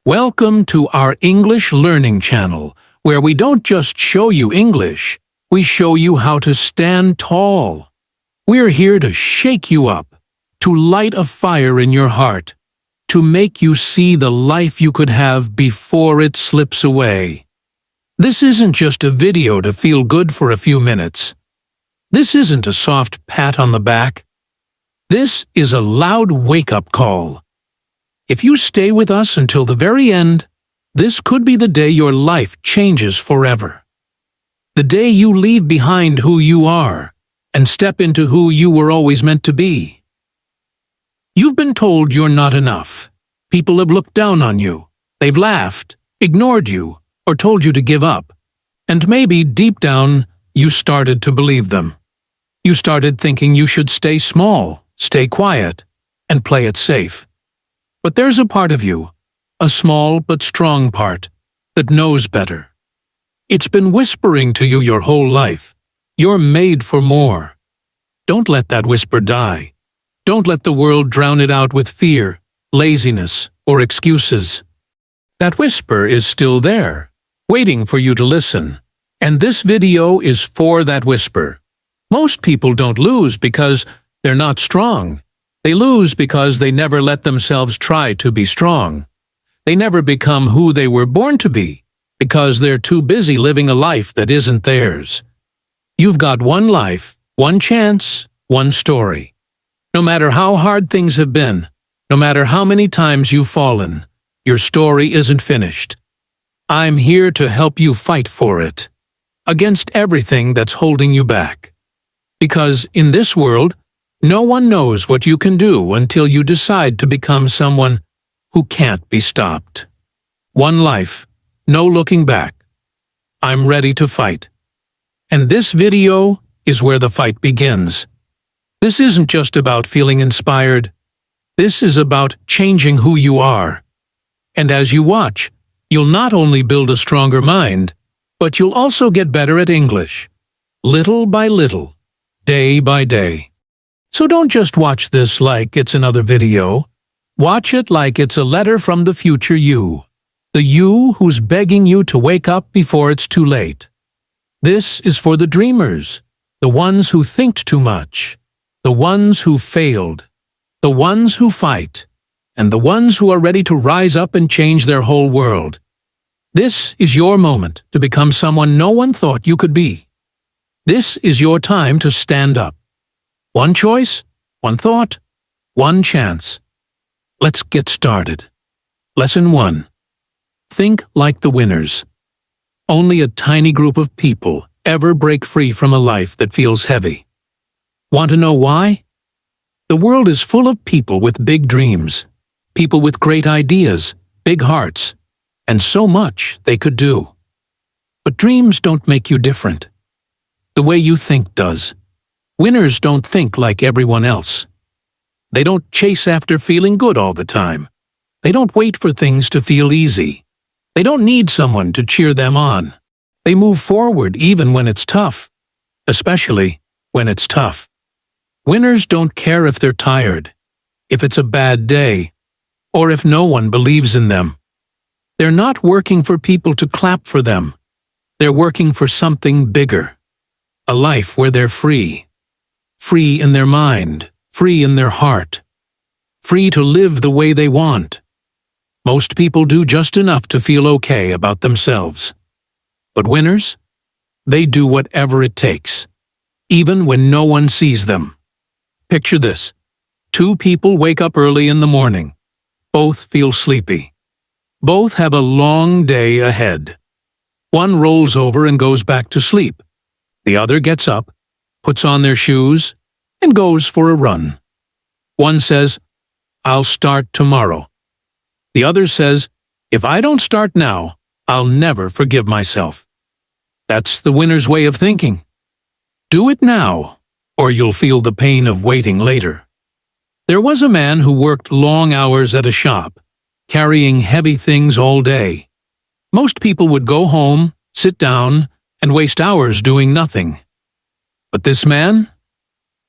Welcome to our English Learning channel, where we don't just show you English, we show you how to stand tall. We're here to shake you up, to light a fire in your heart, to make you see the life you could have before it slips away. This isn't just a video to feel good for a few minutes. This isn't a soft pat on the back. This is a loud wake-up call. If you stay with us until the very end, this could be the day your life changes forever. The day you leave behind who you are and step into who you were always meant to be. You've been told you're not enough. People have looked down on you. They've laughed, ignored you, or told you to give up. And maybe deep down, you started to believe them. You started thinking you should stay small, stay quiet, and play it safe. But there's a part of you, a small but strong part, that knows better. It's been whispering to you your whole life. You're made for more. Don't let that whisper die. Don't let the world drown it out with fear, laziness, or excuses. That whisper is still there, waiting for you to listen. And this video is for that whisper. Most people don't lose because they're not strong. They lose because they never let themselves try to be strong. They never become who they were born to be because they're too busy living a life that isn't theirs. You've got one life, one chance, one story. No matter how hard things have been, no matter how many times you've fallen, your story isn't finished. I'm here to help you fight for it, against everything that's holding you back. Because in this world, no one knows what you can do until you decide to become someone who can't be stopped. One life, no looking back. I'm ready to fight. And this video is where the fight begins. This isn't just about feeling inspired. This is about changing who you are. And as you watch, you'll not only build a stronger mind, but you'll also get better at English. Little by little, day by day. So don't just watch this like it's another video. Watch it like it's a letter from the future you. The you who's begging you to wake up before it's too late. This is for the dreamers, the ones who think too much, the ones who failed, the ones who fight, and the ones who are ready to rise up and change their whole world. This is your moment to become someone no one thought you could be. This is your time to stand up. One choice, one thought, one chance. Let's get started. Lesson 1. Think like the winners. Only a tiny group of people ever break free from a life that feels heavy. Want to know why? The world is full of people with big dreams, people with great ideas, big hearts, and so much they could do. But dreams don't make you different. The way you think does. Winners don't think like everyone else. They don't chase after feeling good all the time. They don't wait for things to feel easy. They don't need someone to cheer them on. They move forward even when it's tough, especially when it's tough. Winners don't care if they're tired, if it's a bad day, or if no one believes in them. They're not working for people to clap for them. They're working for something bigger. A life where they're free. Free in their mind, free in their heart, free to live the way they want. Most people do just enough to feel okay about themselves. But winners? They do whatever it takes, even when no one sees them. Picture this. 2 people wake up early in the morning. Both feel sleepy. Both have a long day ahead. One rolls over and goes back to sleep. The other gets up, puts on their shoes, and goes for a run. One says, "I'll start tomorrow." The other says, "If I don't start now, I'll never forgive myself." That's the winner's way of thinking. Do it now, or you'll feel the pain of waiting later. There was a man who worked long hours at a shop, carrying heavy things all day. Most people would go home, sit down, and waste hours doing nothing. But this man?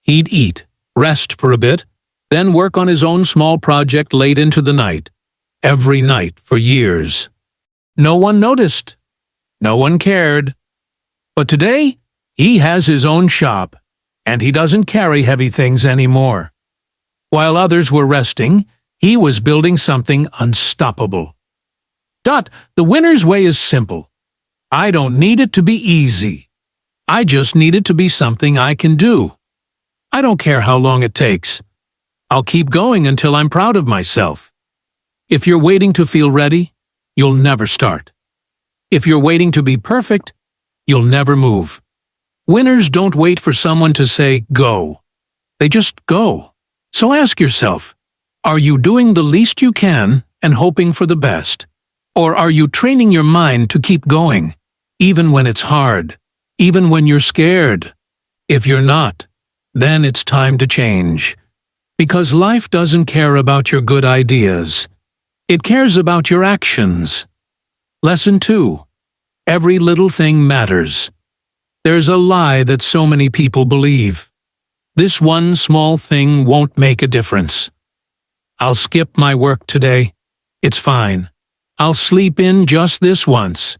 He'd eat, rest for a bit, then work on his own small project late into the night. every night for years. No one noticed. No one cared. But today, he has his own shop, and he doesn't carry heavy things anymore. While others were resting, he was building something unstoppable. The winner's way is simple. I don't need it to be easy. I just need it to be something I can do. I don't care how long it takes. I'll keep going until I'm proud of myself. If you're waiting to feel ready, you'll never start. If you're waiting to be perfect, you'll never move. Winners don't wait for someone to say, go. They just go. So ask yourself, are you doing the least you can and hoping for the best? Or are you training your mind to keep going, even when it's hard, even when you're scared? If you're not, then it's time to change. Because life doesn't care about your good ideas. It cares about your actions. Lesson 2. Every little thing matters. There's a lie that so many people believe. This one small thing won't make a difference. I'll skip my work today. It's fine. I'll sleep in just this once.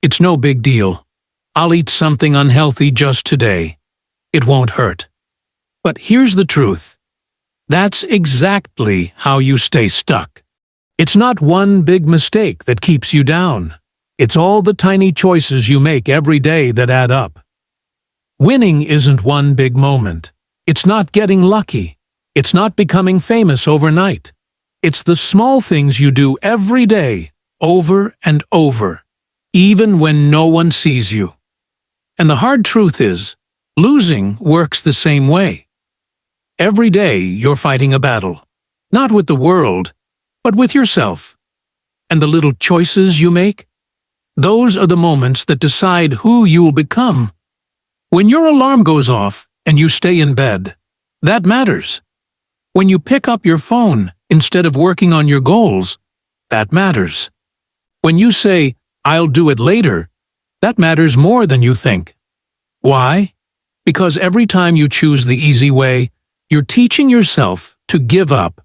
It's no big deal. I'll eat something unhealthy just today. It won't hurt. But here's the truth. That's exactly how you stay stuck. It's not one big mistake that keeps you down. It's all the tiny choices you make every day that add up. Winning isn't one big moment. It's not getting lucky. It's not becoming famous overnight. It's the small things you do every day, over and over, even when no one sees you. And the hard truth is, losing works the same way. Every day you're fighting a battle, not with the world, but with yourself. And the little choices you make, those are the moments that decide who you'll become. When your alarm goes off and you stay in bed, that matters. When you pick up your phone instead of working on your goals, that matters. When you say, I'll do it later, that matters more than you think. Why? Because every time you choose the easy way, you're teaching yourself to give up.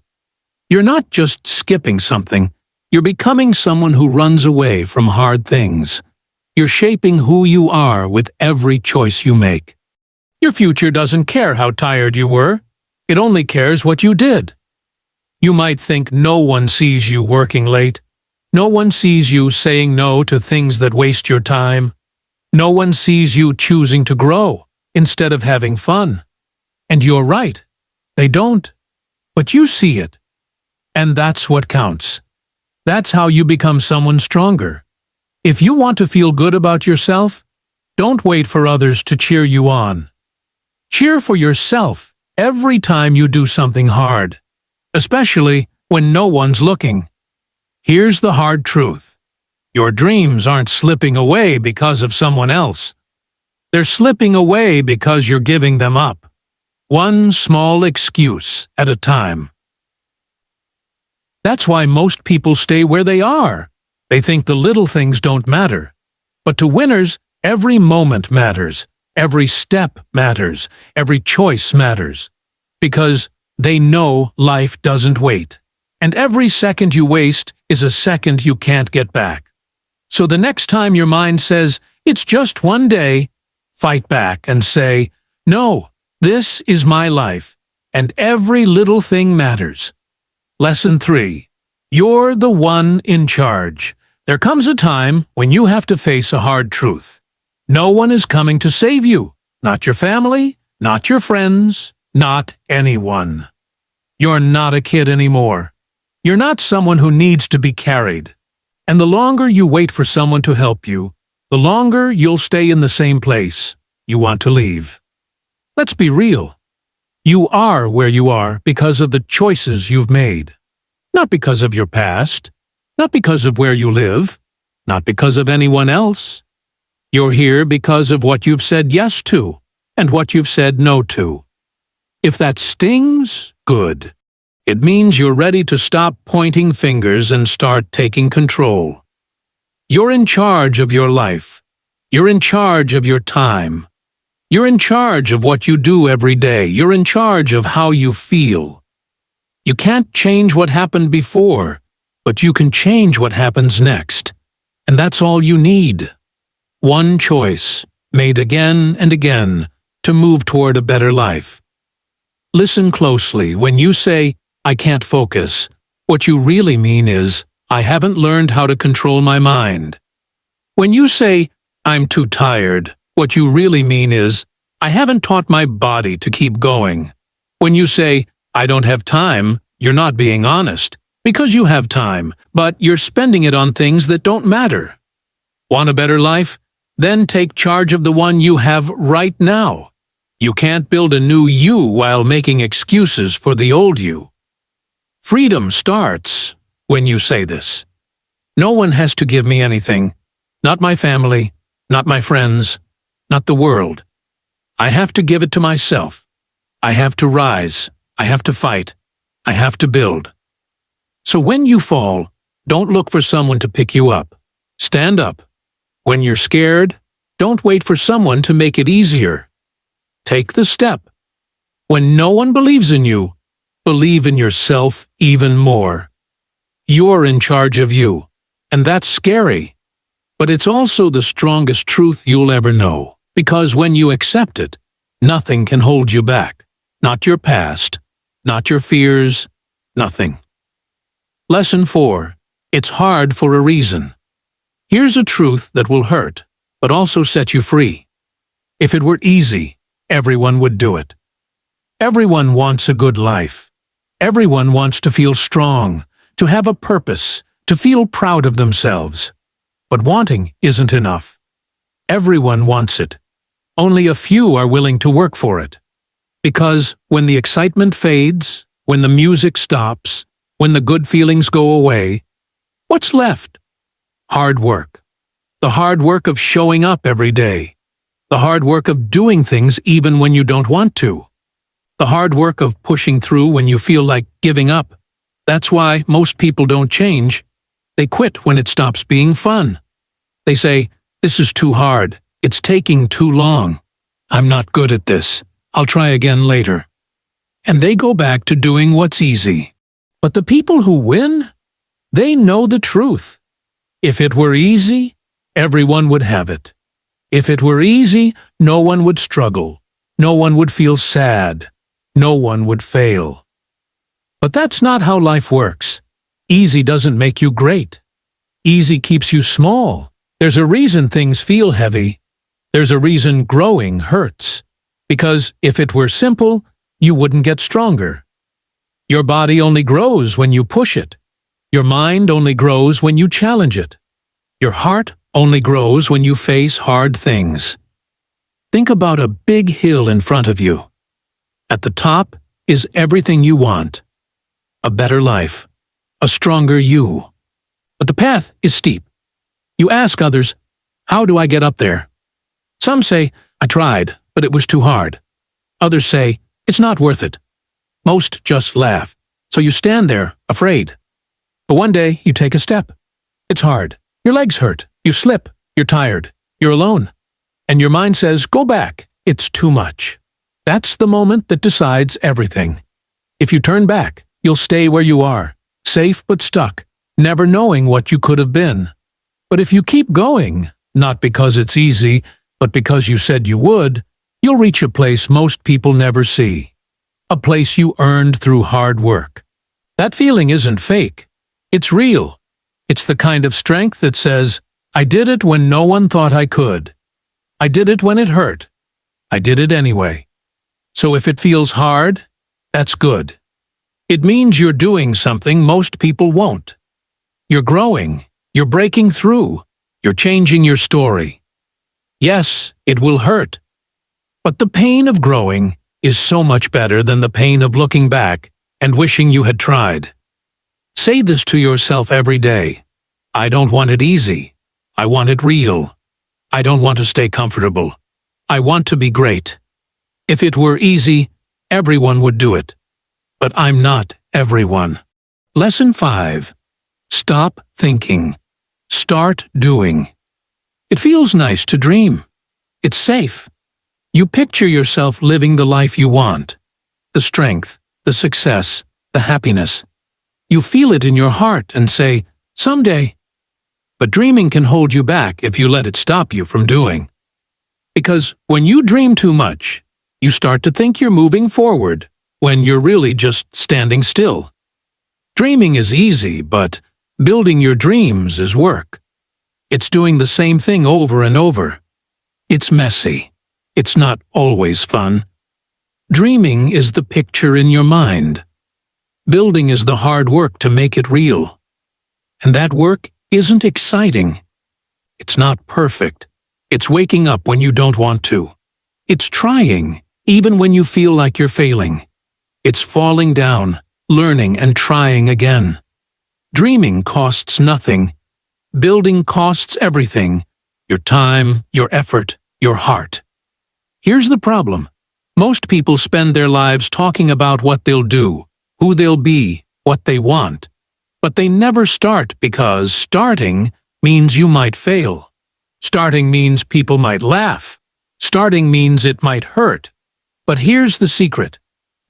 You're not just skipping something, you're becoming someone who runs away from hard things. You're shaping who you are with every choice you make. Your future doesn't care how tired you were. It only cares what you did. You might think no one sees you working late. No one sees you saying no to things that waste your time. No one sees you choosing to grow instead of having fun. And you're right. They don't. But you see it. And that's what counts. That's how you become someone stronger. If you want to feel good about yourself, don't wait for others to cheer you on. Cheer for yourself every time you do something hard, especially when no one's looking. Here's the hard truth. Your dreams aren't slipping away because of someone else. They're slipping away because you're giving them up. One small excuse at a time. That's why most people stay where they are. They think the little things don't matter. But to winners, every moment matters. Every step matters. Every choice matters. Because they know life doesn't wait. And every second you waste is a second you can't get back. So the next time your mind says, it's just one day, fight back and say, no, this is my life, and every little thing matters. Lesson 3. You're the one in charge. There comes a time when you have to face a hard truth. No one is coming to save you. Not your family, not your friends, not anyone. You're not a kid anymore. You're not someone who needs to be carried. And the longer you wait for someone to help you, the longer you'll stay in the same place you want to leave. Let's be real. You are where you are because of the choices you've made. Not because of your past, not because of where you live, not because of anyone else. You're here because of what you've said yes to and what you've said no to. If that stings, good. It means you're ready to stop pointing fingers and start taking control. You're in charge of your life. You're in charge of your time. You're in charge of what you do every day. You're in charge of how you feel. You can't change what happened before, but you can change what happens next. And that's all you need. One choice, made again and again, to move toward a better life. Listen closely. When you say, "I can't focus," what you really mean is, "I haven't learned how to control my mind." When you say, "I'm too tired," what you really mean is, "I haven't taught my body to keep going." When you say, "I don't have time," you're not being honest, because you have time, but you're spending it on things that don't matter. Want a better life? Then take charge of the one you have right now. You can't build a new you while making excuses for the old you. Freedom starts when you say this. No one has to give me anything. Not my family, not my friends, not the world. I have to give it to myself. I have to rise. I have to fight. I have to build. So when you fall, don't look for someone to pick you up. Stand up. When you're scared, don't wait for someone to make it easier. Take the step. When no one believes in you, believe in yourself even more. You're in charge of you, and that's scary. But it's also the strongest truth you'll ever know, because when you accept it, nothing can hold you back. Not your past, not your fears, nothing. Lesson 4. It's hard for a reason. Here's a truth that will hurt, but also set you free. If it were easy, everyone would do it. Everyone wants a good life. Everyone wants to feel strong, to have a purpose, to feel proud of themselves. But wanting isn't enough. Everyone wants it. Only a few are willing to work for it. Because when the excitement fades, when the music stops, when the good feelings go away, what's left? Hard work. The hard work of showing up every day. The hard work of doing things even when you don't want to. The hard work of pushing through when you feel like giving up. That's why most people don't change. They quit when it stops being fun. They say, "This is too hard. It's taking too long. I'm not good at this. I'll try again later." And they go back to doing what's easy. But the people who win, they know the truth. If it were easy, everyone would have it. If it were easy, no one would struggle. No one would feel sad. No one would fail. But that's not how life works. Easy doesn't make you great. Easy keeps you small. There's a reason things feel heavy. There's a reason growing hurts. Because if it were simple, you wouldn't get stronger. Your body only grows when you push it. Your mind only grows when you challenge it. Your heart only grows when you face hard things. Think about a big hill in front of you. At the top is everything you want. A better life. A stronger you. But the path is steep. You ask others, "How do I get up there?" Some say, "I tried, but it was too hard." Others say, "It's not worth it." Most just laugh. So you stand there, afraid. But one day, you take a step. It's hard. Your legs hurt. You slip. You're tired. You're alone. And your mind says, "Go back. It's too much." That's the moment that decides everything. If you turn back, you'll stay where you are, safe but stuck, never knowing what you could have been. But if you keep going, not because it's easy, but because you said you would, you'll reach a place most people never see. A place you earned through hard work. That feeling isn't fake. It's real. It's the kind of strength that says, "I did it when no one thought I could. I did it when it hurt. I did it anyway." So if it feels hard, that's good. It means you're doing something most people won't. You're growing. You're breaking through. You're changing your story. Yes, it will hurt. But the pain of growing is so much better than the pain of looking back and wishing you had tried. Say this to yourself every day. I don't want it easy. I want it real. I don't want to stay comfortable. I want to be great. If it were easy, everyone would do it. But I'm not everyone. Lesson 5. Stop thinking. Start doing. It feels nice to dream. It's safe. You picture yourself living the life you want. The strength, the success, the happiness. You feel it in your heart and say, "Someday." But dreaming can hold you back if you let it stop you from doing. Because when you dream too much, you start to think you're moving forward when you're really just standing still. Dreaming is easy, but building your dreams is work. It's doing the same thing over and over. It's messy. It's not always fun. Dreaming is the picture in your mind. Building is the hard work to make it real. And that work isn't exciting. It's not perfect. It's waking up when you don't want to. It's trying, even when you feel like you're failing. It's falling down, learning and trying again. Dreaming costs nothing. Building costs everything. Your time, your effort, your heart. Here's the problem. Most people spend their lives talking about what they'll do, who they'll be, what they want. But they never start because starting means you might fail. Starting means people might laugh. Starting means it might hurt. But here's the secret.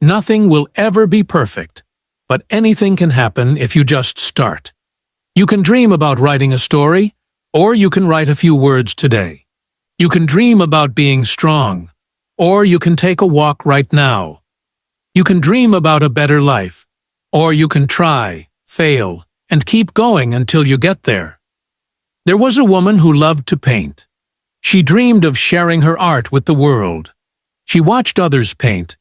Nothing will ever be perfect. But anything can happen if you just start. You can dream about writing a story, or you can write a few words today. You can dream about being strong, or you can take a walk right now. You can dream about a better life, or you can try, fail, and keep going until you get there. There was a woman who loved to paint. She dreamed of sharing her art with the world. She watched others paint,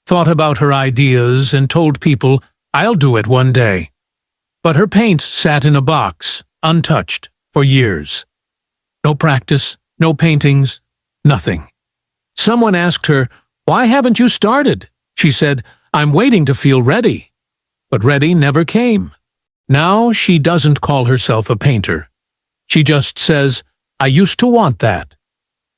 thought about her ideas, and told people, "I'll do it one day." But her paints sat in a box, untouched, for years. No practice, no paintings, nothing. Someone asked her, "Why haven't you started?" She said, "I'm waiting to feel ready." But ready never came. Now she doesn't call herself a painter. She just says, "I used to want that."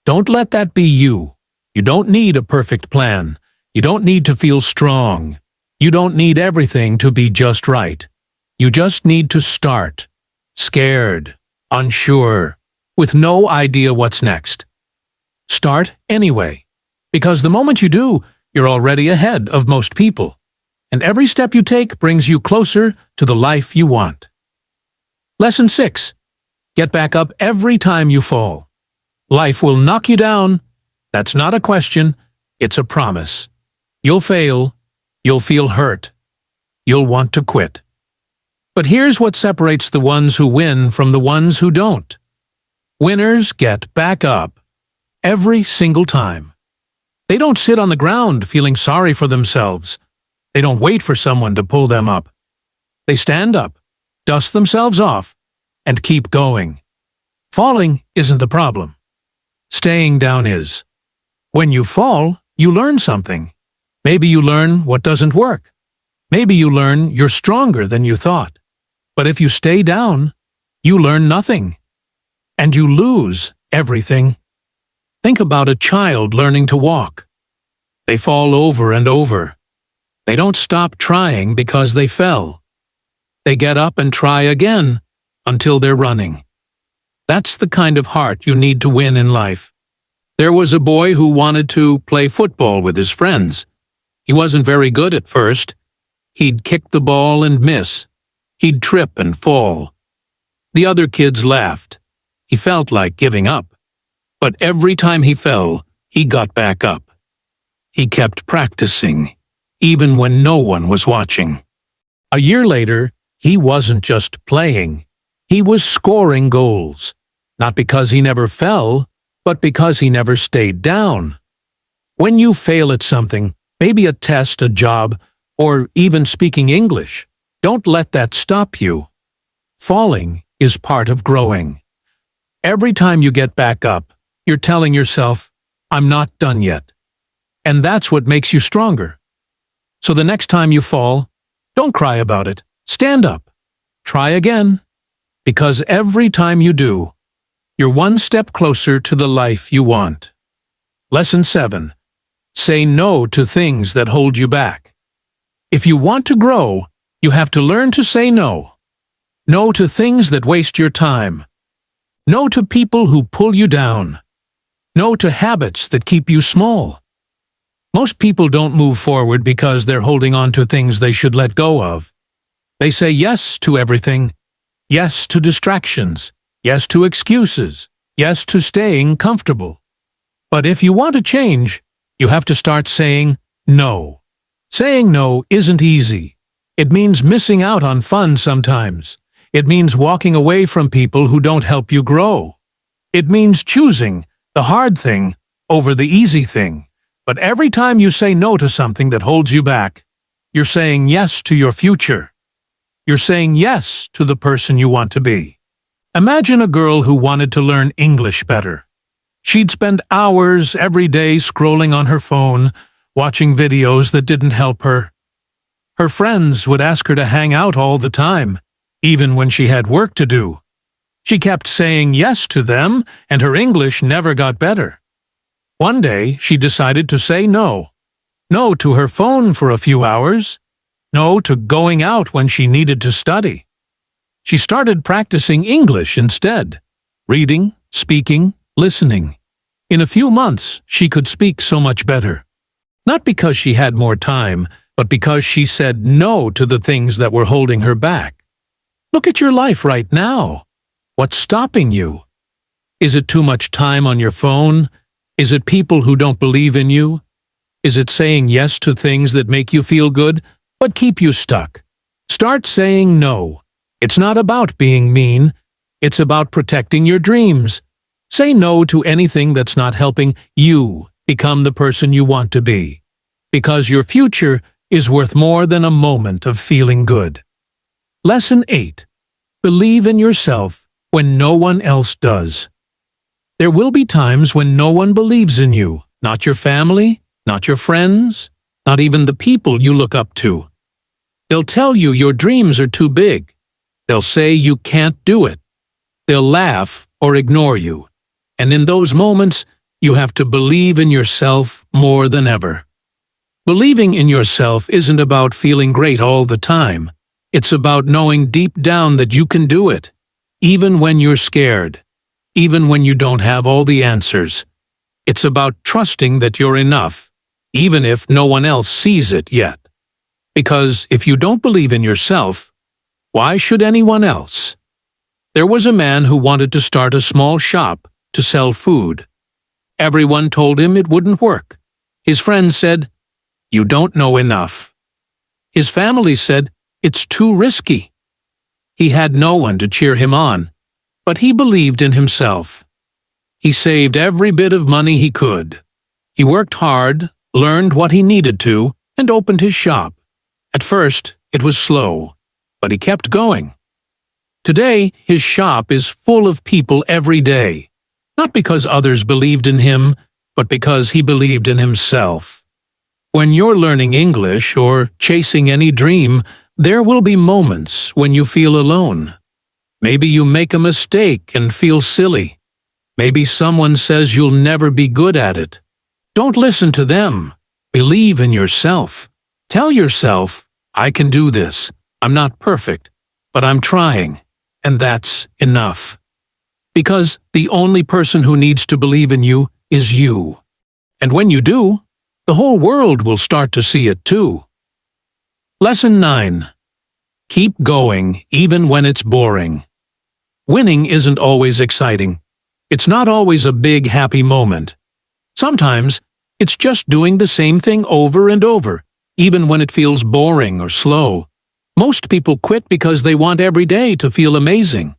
Don't let that be you. You don't need a perfect plan. You don't need to feel strong. You don't need everything to be just right. You just need to start. Scared, unsure, with no idea what's next. Start anyway, because the moment you do, you're already ahead of most people. And every step you take brings you closer to the life you want. Lesson 6. Get back up every time you fall. Life will knock you down. That's not a question, it's a promise. You'll fail. You'll feel hurt. You'll want to quit. But here's what separates the ones who win from the ones who don't. Winners get back up every single time. They don't sit on the ground feeling sorry for themselves. They don't wait for someone to pull them up. They stand up, dust themselves off, and keep going. Falling isn't the problem. Staying down is. When you fall, you learn something. Maybe you learn what doesn't work. Maybe you learn you're stronger than you thought. But if you stay down, you learn nothing. And you lose everything. Think about a child learning to walk. They fall over and over. They don't stop trying because they fell. They get up and try again until they're running. That's the kind of heart you need to win in life. There was a boy who wanted to play football with his friends. He wasn't very good at first. He'd kick the ball and miss. He'd trip and fall. The other kids laughed. He felt like giving up. But every time he fell, he got back up. He kept practicing, even when no one was watching. A year later, he wasn't just playing. He was scoring goals. Not because he never fell, but because he never stayed down. When you fail at something, maybe a test, a job, or even speaking English, don't let that stop you. Falling is part of growing. Every time you get back up, you're telling yourself, "I'm not done yet." And that's what makes you stronger. So the next time you fall, don't cry about it. Stand up. Try again. Because every time you do, you're one step closer to the life you want. Lesson 7. Say no to things that hold you back. If you want to grow, you have to learn to say no. No to things that waste your time. No to people who pull you down. No to habits that keep you small. Most people don't move forward because they're holding on to things they should let go of. They say yes to everything. Yes to distractions. Yes to excuses. Yes to staying comfortable. But if you want to change, you have to start saying no. Saying no isn't easy. It means missing out on fun sometimes. It means walking away from people who don't help you grow. It means choosing the hard thing over the easy thing. But every time you say no to something that holds you back, you're saying yes to your future. You're saying yes to the person you want to be. Imagine a girl who wanted to learn English better. She'd spend hours every day scrolling on her phone, watching videos that didn't help her. Her friends would ask her to hang out all the time, even when she had work to do. She kept saying yes to them, and her English never got better. One day, she decided to say no. No to her phone for a few hours. No to going out when she needed to study. She started practicing English instead. Reading, speaking, listening. In a few months, she could speak so much better. Not because she had more time, but because she said no to the things that were holding her back. Look at your life right now. What's stopping you? Is it too much time on your phone? Is it people who don't believe in you? Is it saying yes to things that make you feel good, but keep you stuck? Start saying no. It's not about being mean. It's about protecting your dreams. Say no to anything that's not helping you become the person you want to be. Because your future is worth more than a moment of feeling good. Lesson 8. Believe in yourself when no one else does. There will be times when no one believes in you, not your family, not your friends, not even the people you look up to. They'll tell you your dreams are too big. They'll say you can't do it. They'll laugh or ignore you. And in those moments, you have to believe in yourself more than ever. Believing in yourself isn't about feeling great all the time. It's about knowing deep down that you can do it, even when you're scared, even when you don't have all the answers. It's about trusting that you're enough, even if no one else sees it yet. Because if you don't believe in yourself, why should anyone else? There was a man who wanted to start a small shop to sell food. Everyone told him it wouldn't work. His friends said, "You don't know enough." His family said, "It's too risky." He had no one to cheer him on, but he believed in himself. He saved every bit of money he could. He worked hard, learned what he needed to, and opened his shop. At first, it was slow, but he kept going. Today, his shop is full of people every day, not because others believed in him, but because he believed in himself. When you're learning English or chasing any dream, there will be moments when you feel alone. Maybe you make a mistake and feel silly. Maybe someone says you'll never be good at it. Don't listen to them. Believe in yourself. Tell yourself, "I can do this. I'm not perfect, but I'm trying." And that's enough. Because the only person who needs to believe in you is you. And when you do, the whole world will start to see it too. Lesson 9. Keep going even when it's boring. Winning isn't always exciting. It's not always a big happy moment. Sometimes it's just doing the same thing over and over, even when it feels boring or slow. Most people quit because they want every day to feel amazing.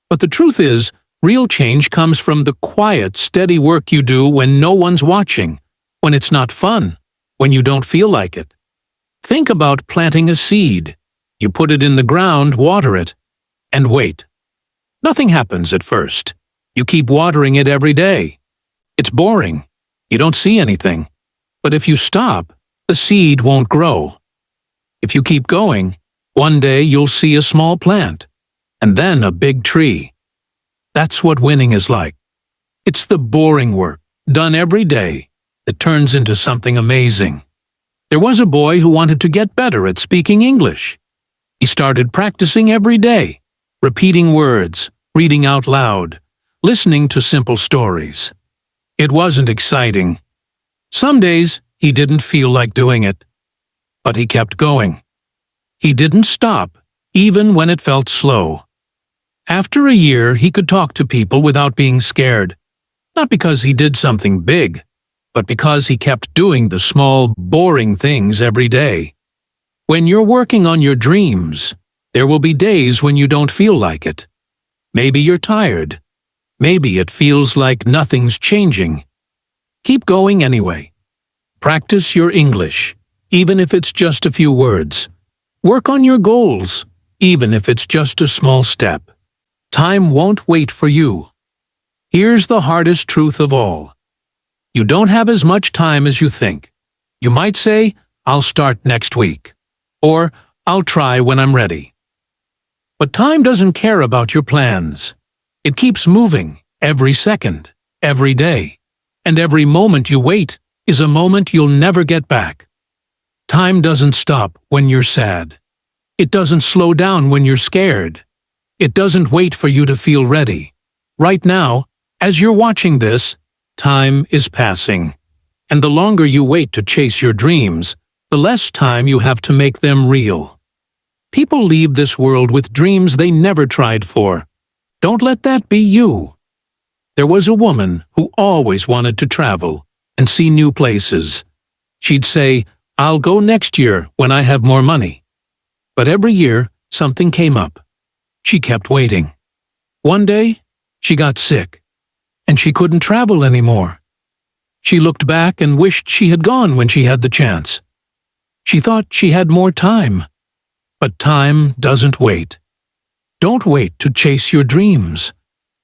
But the truth is, real change comes from the quiet, steady work you do when no one's watching, when it's not fun, when you don't feel like it. Think about planting a seed. You put it in the ground, water it, and wait. Nothing happens at first. You keep watering it every day. It's boring. You don't see anything. But if you stop, the seed won't grow. If you keep going, one day you'll see a small plant, and then a big tree. That's what winning is like. It's the boring work, done every day, that turns into something amazing. There was a boy who wanted to get better at speaking English. He started practicing every day, repeating words, reading out loud, listening to simple stories. It wasn't exciting. Some days he didn't feel like doing it, but he kept going. He didn't stop even when it felt slow. After a year, he could talk to people without being scared, not because he did something big, but because he kept doing the small, boring things every day. When you're working on your dreams, there will be days when you don't feel like it. Maybe you're tired. Maybe it feels like nothing's changing. Keep going anyway. Practice your English, even if it's just a few words. Work on your goals, even if it's just a small step. Time won't wait for you. Here's the hardest truth of all. You don't have as much time as you think. You might say, "I'll start next week," or "I'll try when I'm ready." But time doesn't care about your plans. It keeps moving every second, every day, and every moment you wait is a moment you'll never get back. Time doesn't stop when you're sad. It doesn't slow down when you're scared. It doesn't wait for you to feel ready. Right now, as you're watching this, time is passing. And the longer you wait to chase your dreams, the less time you have to make them real. People leave this world with dreams they never tried for. Don't let that be you. There was a woman who always wanted to travel and see new places. She'd say, "I'll go next year when I have more money." But every year, something came up. She kept waiting. One day, she got sick, and she couldn't travel anymore. She looked back and wished she had gone when she had the chance. She thought she had more time. But time doesn't wait. Don't wait to chase your dreams.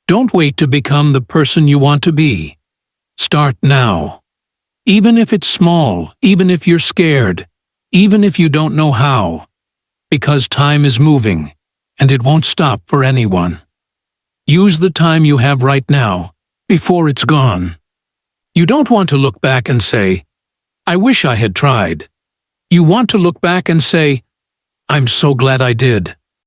Don't wait to become the person you want to be. Start now. Even if it's small, even if you're scared, even if you don't know how. Because time is moving, and it won't stop for anyone. Use the time you have right now, before it's gone. You don't want to look back and say, "I wish I had tried." You want to look back and say, "I'm so glad I did."